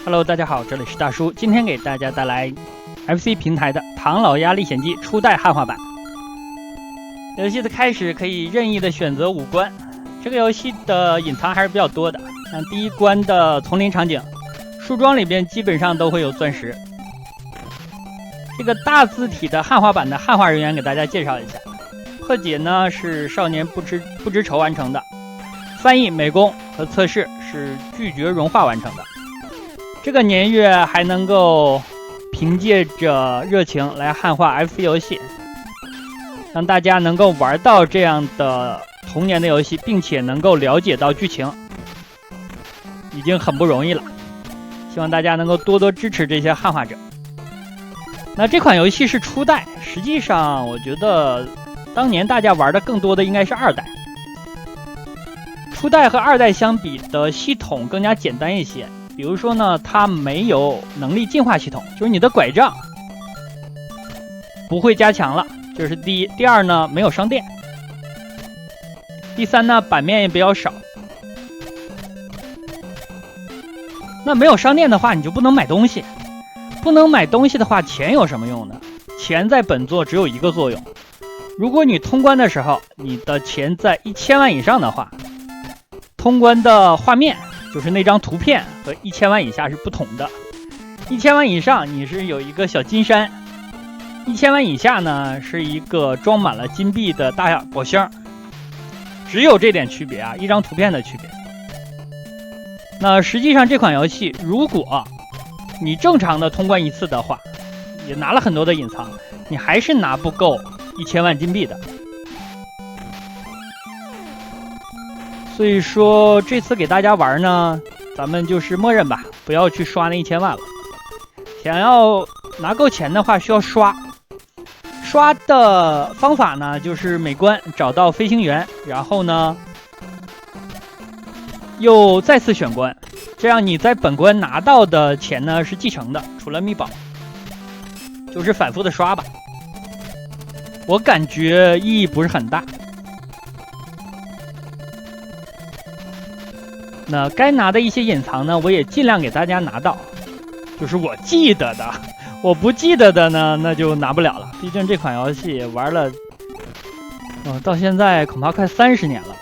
Hello， 大家好，这里是大叔，今天给大家带来 FC 平台的《唐老鸭历险记》初代汉化版。游戏的开始可以任意的选择5关，这个游戏的隐藏还是比较多的。像第一关的丛林场景，树桩里边基本上都会有钻石。这个大字体的汉化版的汉化人员给大家介绍一下，破解呢是少年不知愁完成的，翻译、美工和测试是拒绝融化完成的。这个年月还能够凭借着热情来汉化 FC 游戏，让大家能够玩到这样的童年的游戏，并且能够了解到剧情，已经很不容易了。希望大家能够多多支持这些汉化者。那这款游戏是初代，实际上我觉得当年大家玩的更多的应该是2代。初代和2代相比的系统更加简单一些。比如说呢，它没有能力进化系统，就是你的拐杖不会加强了，这是第一。第二呢，没有商店。第三呢，版面也比较少。那没有商店的话，你就不能买东西。不能买东西的话，钱有什么用呢？钱在本作只有一个作用，如果你通关的时候，你的钱在1000万以上的话，通关的画面就是那张图片和1000万以下是不同的。1000万以上你是有一个小金山，1000万以下呢是一个装满了金币的大宝箱，只有这点区别啊，一张图片的区别。那实际上这款游戏，如果你正常的通关一次的话，也拿了很多的隐藏，你还是拿不够1000万金币的。所以说这次给大家玩呢，咱们就是默认吧，不要去刷那1000万了。想要拿够钱的话，需要刷的方法呢，就是每关找到飞行员，然后呢又再次选关，这样你在本关拿到的钱呢是继承的，除了秘宝，就是反复的刷吧。我感觉意义不是很大。那该拿的一些隐藏呢，我也尽量给大家拿到，就是我记得的，我不记得的呢，那就拿不了了。毕竟这款游戏玩了，到现在恐怕快30年了吧。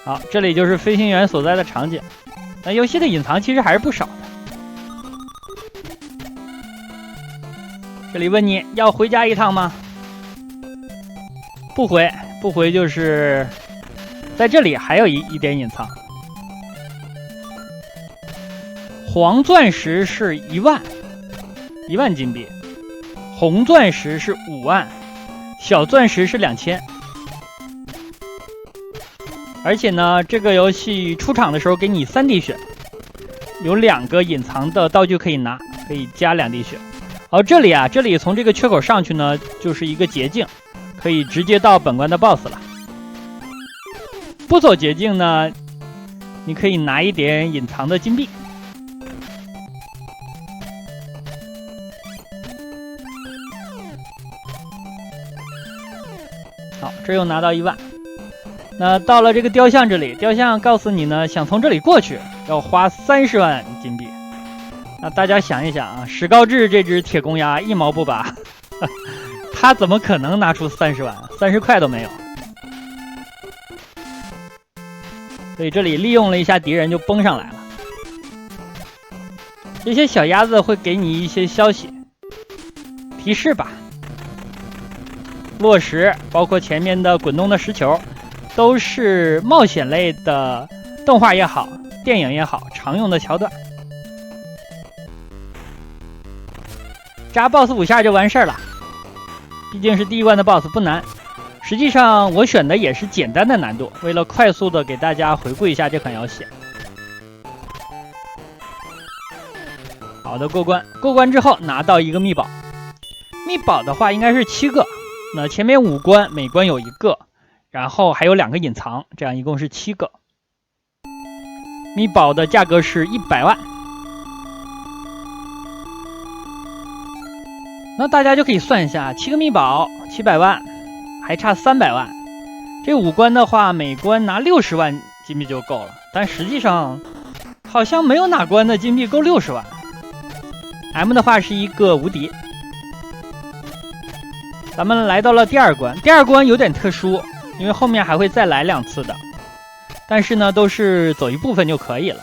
好，这里就是飞行员所在的场景。那游戏的隐藏其实还是不少的。这里问你要回家一趟吗？不回就是在这里还有一点隐藏。黄钻石是1万金币，红钻石是5万，小钻石是2000。而且呢，这个游戏出场的时候给你3滴血，有2个隐藏的道具可以拿，可以加2滴血。这里从这个缺口上去呢，就是一个捷径，可以直接到本关的 BOSS 了。不走捷径呢，你可以拿一点隐藏的金币。好，这又拿到1万。那到了这个雕像这里，雕像告诉你呢，想从这里过去要花30万金币。那大家想一想啊，史高治这只铁公鸭1毛不拔，他怎么可能拿出30万？30块都没有。所以这里利用了一下敌人就崩上来了。这些小鸭子会给你一些消息提示吧。落石，包括前面的滚动的石球，都是冒险类的动画也好，电影也好常用的桥段。扎 BOSS 5下就完事儿了，毕竟是第1关的 BOSS 不难。实际上我选的也是简单的难度，为了快速的给大家回顾一下这款游戏。好的，过关之后拿到一个秘宝，秘宝的话应该是7个，那前面5关每关有1个，然后还有2个隐藏，这样一共是7个。秘宝的价格是100万。那大家就可以算一下，7个秘宝700万，还差300万，这5关的话，每关拿60万金币就够了，但实际上好像没有哪关的金币够60万。M 的话是一个无敌。咱们来到了第2关，第2关有点特殊，因为后面还会再来2次的，但是呢，都是走一部分就可以了。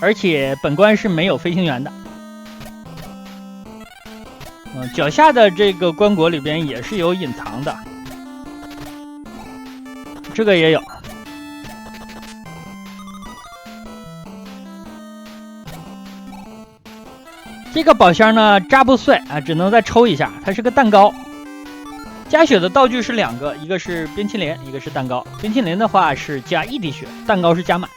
而且本关是没有飞行员的。脚下的这个棺椁里边也是有隐藏的，这个也有。这个宝箱呢扎不碎啊，只能再抽一下。它是个蛋糕。加血的道具是2个，一个是冰淇淋，一个是蛋糕。冰淇淋的话是加1滴血，蛋糕是加满。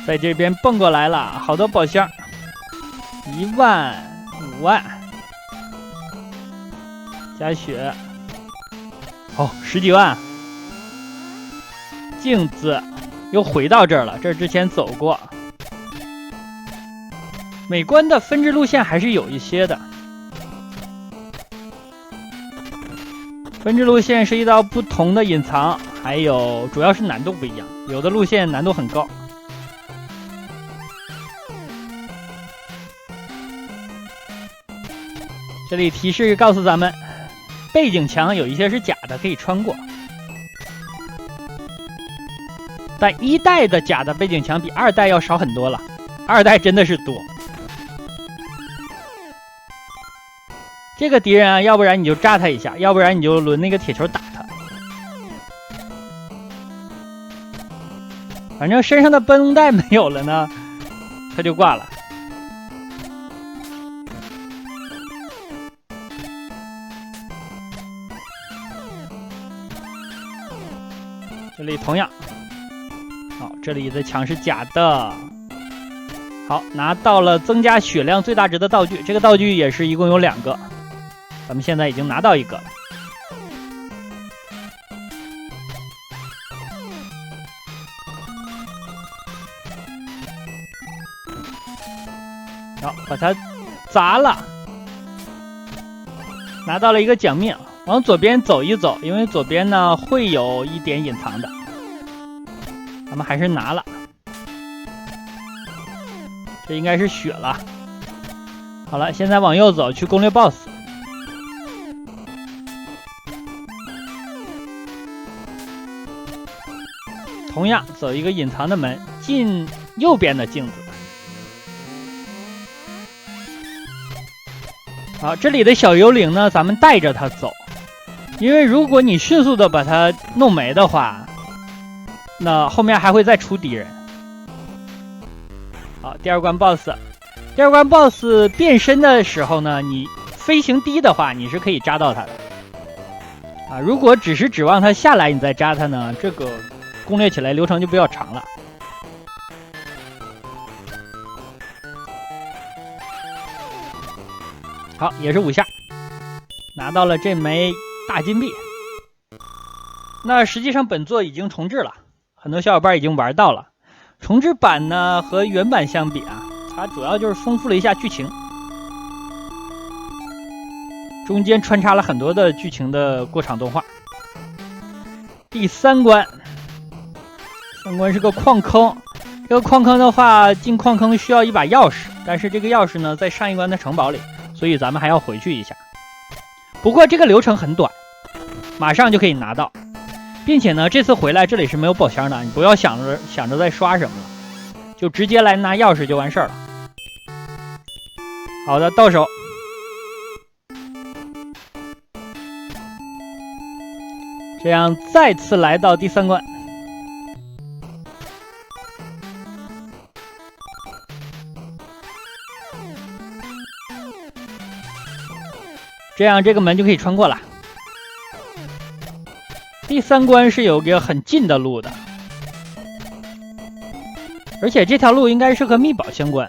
在这边蹦过来了，好多宝箱，1万、5万，加血，哦，10几万，镜子又回到这儿了，这儿之前走过。每关的分支路线还是有一些的，分支路线涉及到不同的隐藏，还有主要是难度不一样，有的路线难度很高。这里提示告诉咱们，背景墙有一些是假的，可以穿过。但1代的假的背景墙比2代要少很多了，2代真的是多。这个敌人啊，要不然你就炸他一下，要不然你就抡那个铁球打他。反正身上的绷带没有了呢，他就挂了。这里同样，好，这里的墙是假的。好，拿到了增加血量最大值的道具，这个道具也是一共有2个，咱们现在已经拿到1个了。好，把它砸了，拿到了1个奖命。往左边走一走，因为左边呢会有一点隐藏的，咱们还是拿了。这应该是血了。好了，现在往右走去攻略 BOSS。同样走一个隐藏的门，进右边的镜子。好，这里的小幽灵呢，咱们带着它走。因为如果你迅速的把它弄没的话，那后面还会再出敌人。好，第2关 BOSS， 第2关 BOSS 变身的时候呢，你飞行低的话，你是可以扎到他的。啊，如果只是指望他下来你再扎他呢，这个攻略起来流程就比较长了。好，也是5下，拿到了这枚大金币。那实际上本作已经重置了，很多小伙伴已经玩到了。重置版呢和原版相比啊，它主要就是丰富了一下剧情，中间穿插了很多的剧情的过场动画。第3关，3关是个矿坑，这个矿坑的话，进矿坑需要一把钥匙，但是这个钥匙呢在上一关的城堡里，所以咱们还要回去一下。不过这个流程很短，马上就可以拿到，并且呢，这次回来这里是没有宝箱的，你不要想着再刷什么了，就直接来拿钥匙就完事儿了。好的，到手。这样再次来到第3关。这样这个门就可以穿过了。第3关是有个很近的路的，而且这条路应该是和秘宝相关，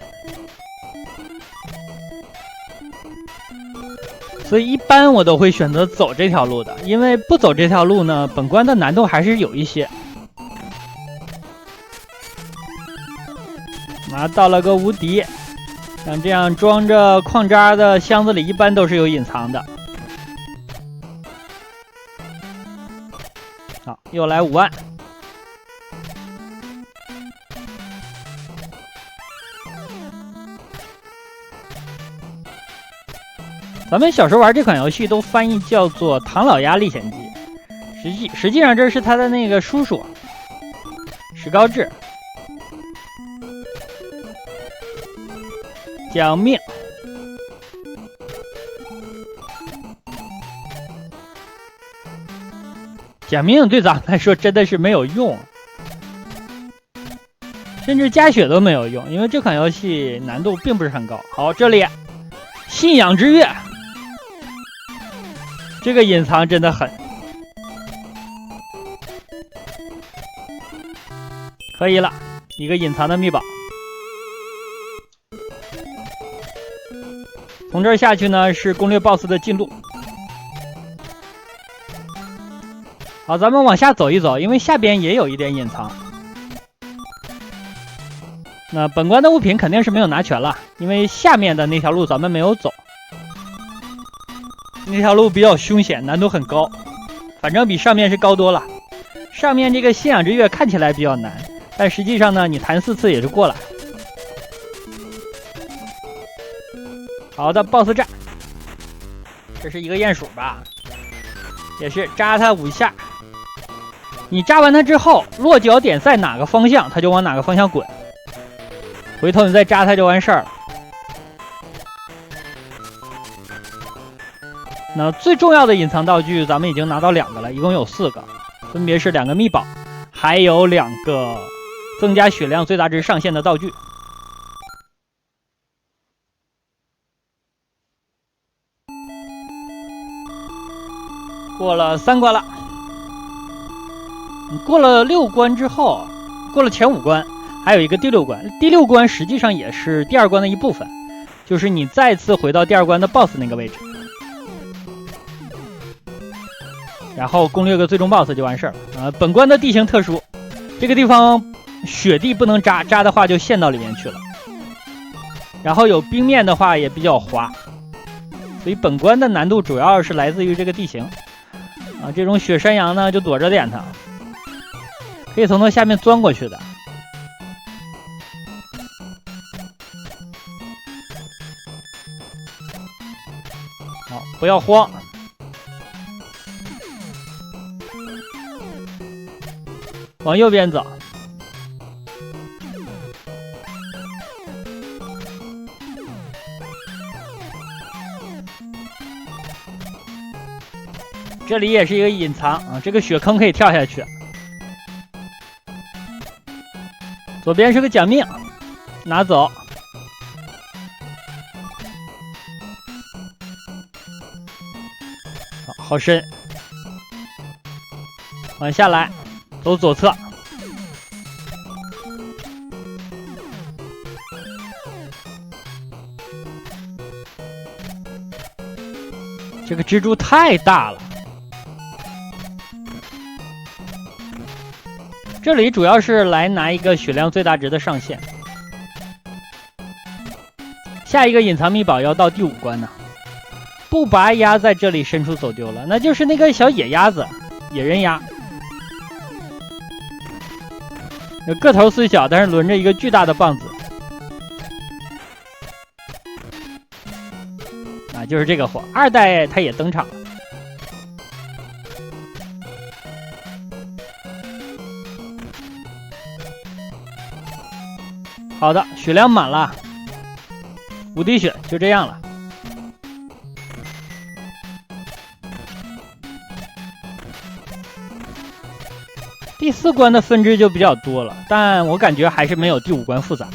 所以一般我都会选择走这条路的，因为不走这条路呢，本关的难度还是有一些。拿到了个无敌，像这样装着矿渣的箱子里，一般都是有隐藏的。好，又来5万。咱们小时候玩这款游戏都翻译叫做《唐老鸭历险记》，实际上这是他的那个叔叔史高治。讲命。讲命对咱们来说真的是没有用，甚至加血都没有用，因为这款游戏难度并不是很高。好，这里信仰之月，这个隐藏真的狠，可以了，一个隐藏的秘宝。从这儿下去呢是攻略 BOSS 的进度。好，咱们往下走一走，因为下边也有一点隐藏。那本关的物品肯定是没有拿全了，因为下面的那条路咱们没有走。那条路比较凶险，难度很高，反正比上面是高多了。上面这个信仰之月看起来比较难，但实际上呢，你弹4次也就过了。好的 ，BOSS 战，这是一个鼹鼠吧？也是扎它5下。你扎完它之后，落脚点在哪个方向，它就往哪个方向滚。回头你再扎它就完事儿了。那最重要的隐藏道具，咱们已经拿到2个了，一共有4个，分别是2个秘宝，还有2个增加血量最大值上限的道具。过了3关了，你过了6关之后，过了前5关，还有一个第6关。第6关实际上也是第2关的一部分，就是你再次回到第2关的 BOSS 那个位置，然后攻略个最终 BOSS 就完事儿了。本关的地形特殊，这个地方雪地不能扎，扎的话就陷到里面去了。然后有冰面的话也比较滑，所以本关的难度主要是来自于这个地形。这种雪山羊呢，就躲着点它，可以从它下面钻过去的。好，不要慌。往右边走。这里也是一个隐藏啊，这个雪坑可以跳下去。左边是个奖命，拿走。好深，往下来，走左侧。这个蜘蛛太大了。这里主要是来拿一个血量最大值的上限。下一个隐藏秘宝要到第5关呢。不拔鸭在这里深处走丢了，那就是那个小野鸭子，野人鸭。个头虽小，但是轮着一个巨大的棒子。就是这个货，2代它也登场了。好的，血量满了，5滴血，就这样了。第4关的分支就比较多了，但我感觉还是没有第5关复杂，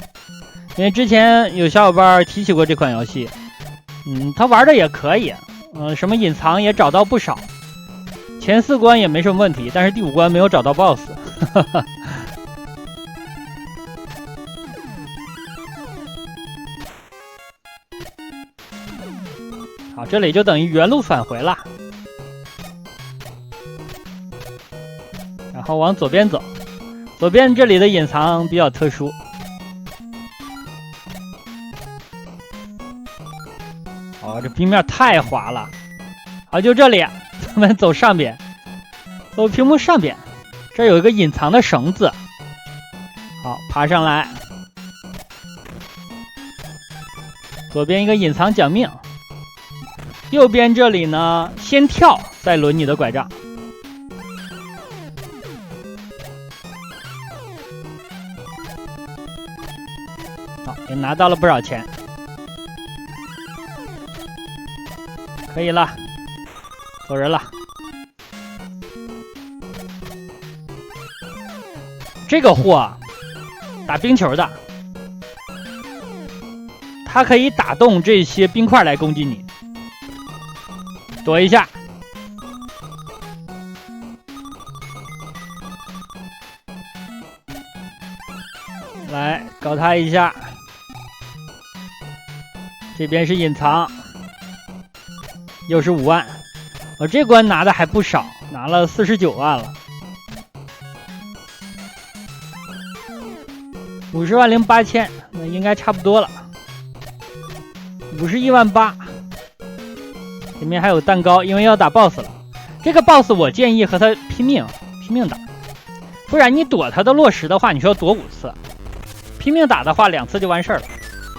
因为之前有小伙伴提起过这款游戏，他玩的也可以，什么隐藏也找到不少，前4关也没什么问题，但是第5关没有找到 BOSS。好，这里就等于原路返回了，然后往左边走，左边这里的隐藏比较特殊，哦，这冰面太滑了。好，就这里，咱们走上边，走屏幕上边，这有一个隐藏的绳子。好，爬上来。左边一个隐藏奖命，右边这里呢，先跳再抡你的拐杖。好，也拿到了不少钱，可以了，走人了。这个货啊，打冰球的，它可以打动这些冰块来攻击你。躲一下，来搞他一下。这边是隐藏，又是5万。我这关拿的还不少，拿了49万了。50万零8000，那应该差不多了。51万8，里面还有蛋糕，因为要打 BOSS 了。这个 BOSS 我建议和他拼命打，不然你躲他的落石的话，你需要躲5次；拼命打的话，2次就完事儿了，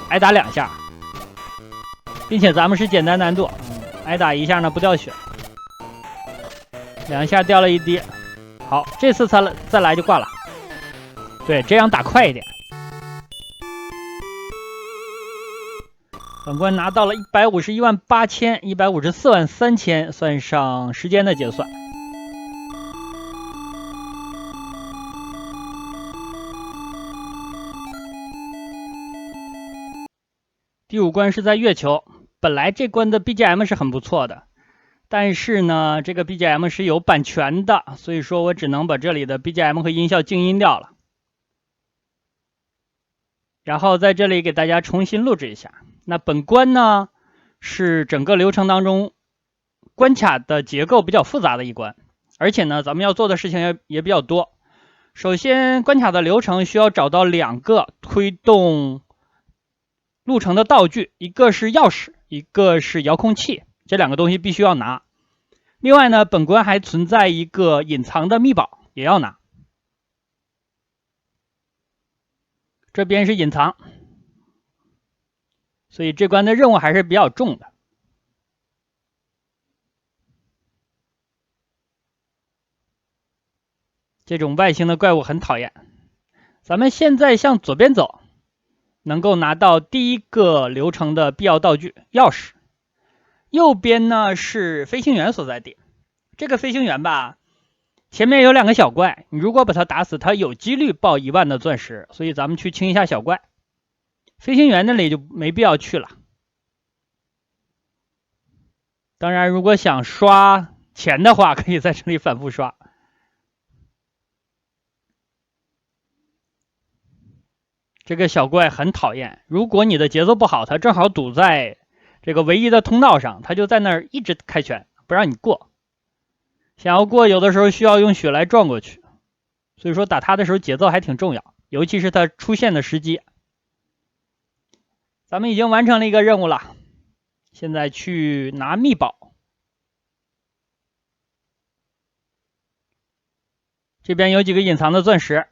挨打2下，并且咱们是简单难度，挨打1下呢不掉血，2下掉了1滴。好，这次再来就挂了。对，这样打快一点。本关拿到了151万8000、154万3000，算上时间的结算。第5关是在月球，本来这关的 BGM 是很不错的，但是呢，这个 BGM 是有版权的，所以说我只能把这里的 BGM 和音效静音掉了。然后在这里给大家重新录制一下。那本关呢，是整个流程当中关卡的结构比较复杂的一关，而且呢，咱们要做的事情也比较多。首先，关卡的流程需要找到2个推动路程的道具，一个是钥匙，一个是遥控器，这2个东西必须要拿。另外呢，本关还存在一个隐藏的秘宝，也要拿。这边是隐藏，所以这关的任务还是比较重的。这种外星的怪物很讨厌。咱们现在向左边走，能够拿到第1个流程的必要道具钥匙。右边呢是飞行员所在地。这个飞行员吧，前面有2个小怪，你如果把它打死，它有几率爆1万的钻石，所以咱们去清一下小怪。飞行员那里就没必要去了。当然，如果想刷钱的话，可以在这里反复刷。这个小怪很讨厌，如果你的节奏不好，它正好堵在这个唯一的通道上，它就在那儿一直开拳，不让你过。想要过，有的时候需要用血来撞过去，所以说打它的时候节奏还挺重要，尤其是它出现的时机。咱们已经完成了一个任务了，现在去拿秘宝。这边有几个隐藏的钻石。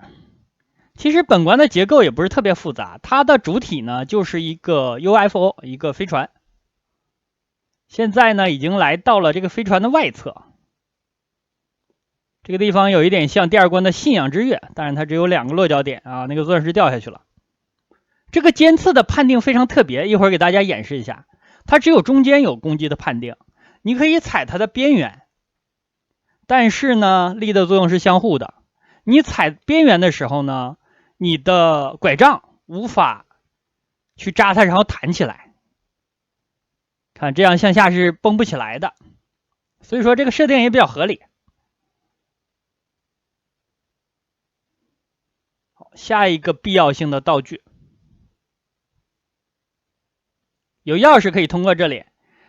其实本关的结构也不是特别复杂，它的主体呢就是一个 UFO， 一个飞船。现在呢已经来到了这个飞船的外侧。这个地方有一点像第2关的信仰之月，但是它只有2个落脚点啊，那个钻石掉下去了。这个尖刺的判定非常特别，一会儿给大家演示一下。它只有中间有攻击的判定，你可以踩它的边缘，但是呢，力的作用是相互的。你踩边缘的时候呢，你的拐杖无法去扎它，然后弹起来。看这样向下是蹦不起来的，所以说这个设定也比较合理。好，下一个必要性的道具。有钥匙可以通过这里，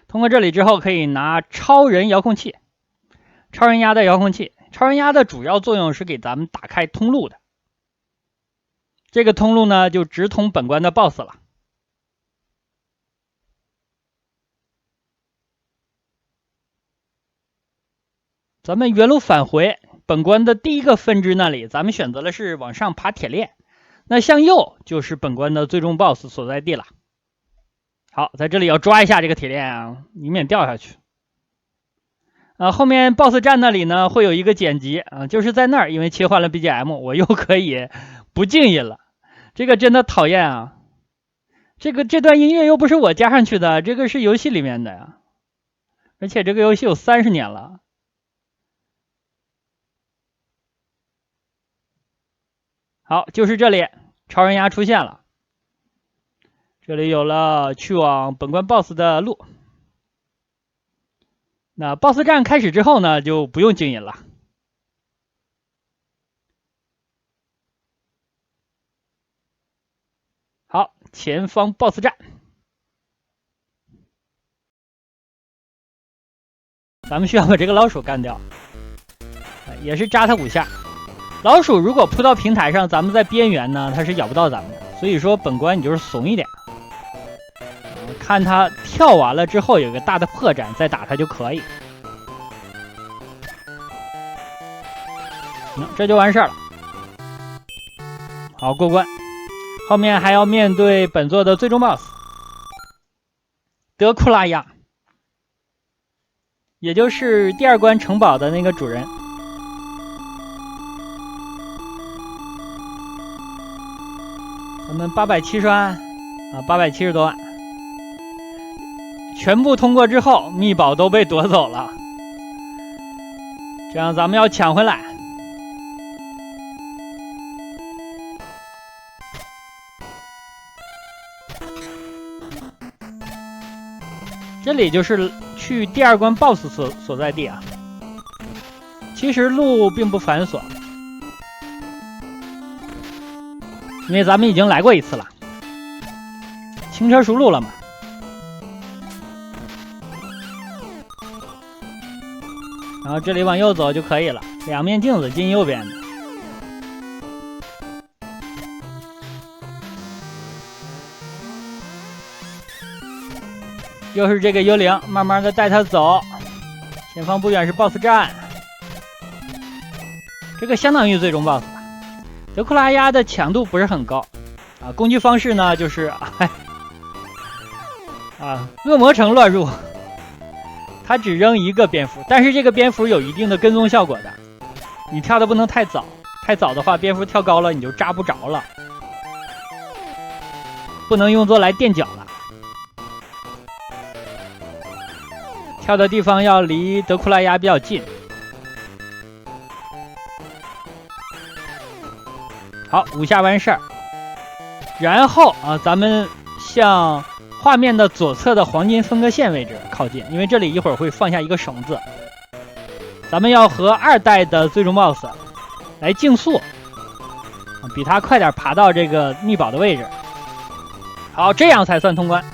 通过这里之后可以拿超人遥控器。超人鸭的遥控器，超人鸭的主要作用是给咱们打开通路的。这个通路呢就直通本关的 BOSS 了。咱们原路返回，本关的第一个分支那里，咱们选择的是往上爬铁链，那向右就是本关的最终 BOSS 所在地了。好，在这里要抓一下这个铁链啊，以免掉下去。后面 BOSS 战那里呢会有一个剪辑啊，就是在那儿，因为切换了 BGM， 我又可以不静音了，这个真的讨厌啊！这段音乐又不是我加上去的，这个是游戏里面的呀，而且这个游戏有30年了。好，就是这里，超人牙出现了，这里有了去往本关 BOSS 的路。那 BOSS 战开始之后呢，就不用静音了。好，前方 BOSS 战，咱们需要把这个老鼠干掉，也是扎它5下。老鼠如果扑到平台上，咱们在边缘呢，它是咬不到咱们的。所以说本关你就是怂一点，看它跳完了之后有个大的破绽，再打它就可以。这就完事儿了。好，过关。后面还要面对本作的最终 BOSS 德库拉亚，也就是第2关城堡的那个主人。咱们870万啊，870多万，全部通过之后，秘宝都被夺走了，这样咱们要抢回来。这里就是去第2关 BOSS 所在地啊。其实路并不繁琐，因为咱们已经来过一次了，轻车熟路了嘛。然后这里往右走就可以了，2面镜子进右边的。又是这个幽灵，慢慢的带他走。前方不远是 BOSS 战，这个相当于最终 BOSS 吧。德库拉亚的强度不是很高啊，攻击方式呢就是恶魔城乱入，他只扔1个蝙蝠，但是这个蝙蝠有一定的跟踪效果的，你跳的不能太早，太早的话蝙蝠跳高了你就扎不着了，不能用作来垫脚了。跳的地方要离德库拉亚比较近。好，5下完事儿。然后咱们向画面的左侧的黄金分割线位置靠近，因为这里一会儿会放下一个绳子。咱们要和2代的最终 BOSS 来竞速，比他快点爬到这个秘宝的位置。好，这样才算通关。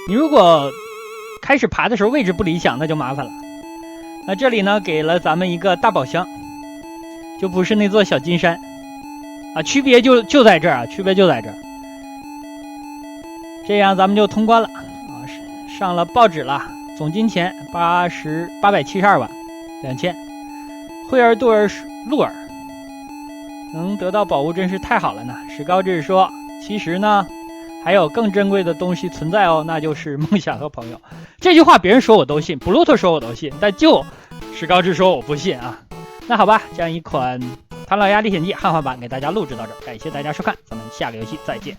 你如果开始爬的时候位置不理想，那就麻烦了。那这里呢给了咱们一个大宝箱，就不是那座小金山啊，区别就在这儿啊，区别就在这儿。这样咱们就通关了啊，上了报纸了，总金钱872万2000。惠尔杜尔路尔能得到宝物真是太好了呢。史高治说，其实呢还有更珍贵的东西存在哦，那就是梦想和朋友。这句话别人说我都信，布鲁特说我都信，但就史高治说我不信啊。那好吧，这样一款《唐老鸭历险记》汉化版给大家录制到这儿，感谢大家收看，咱们下个游戏再见。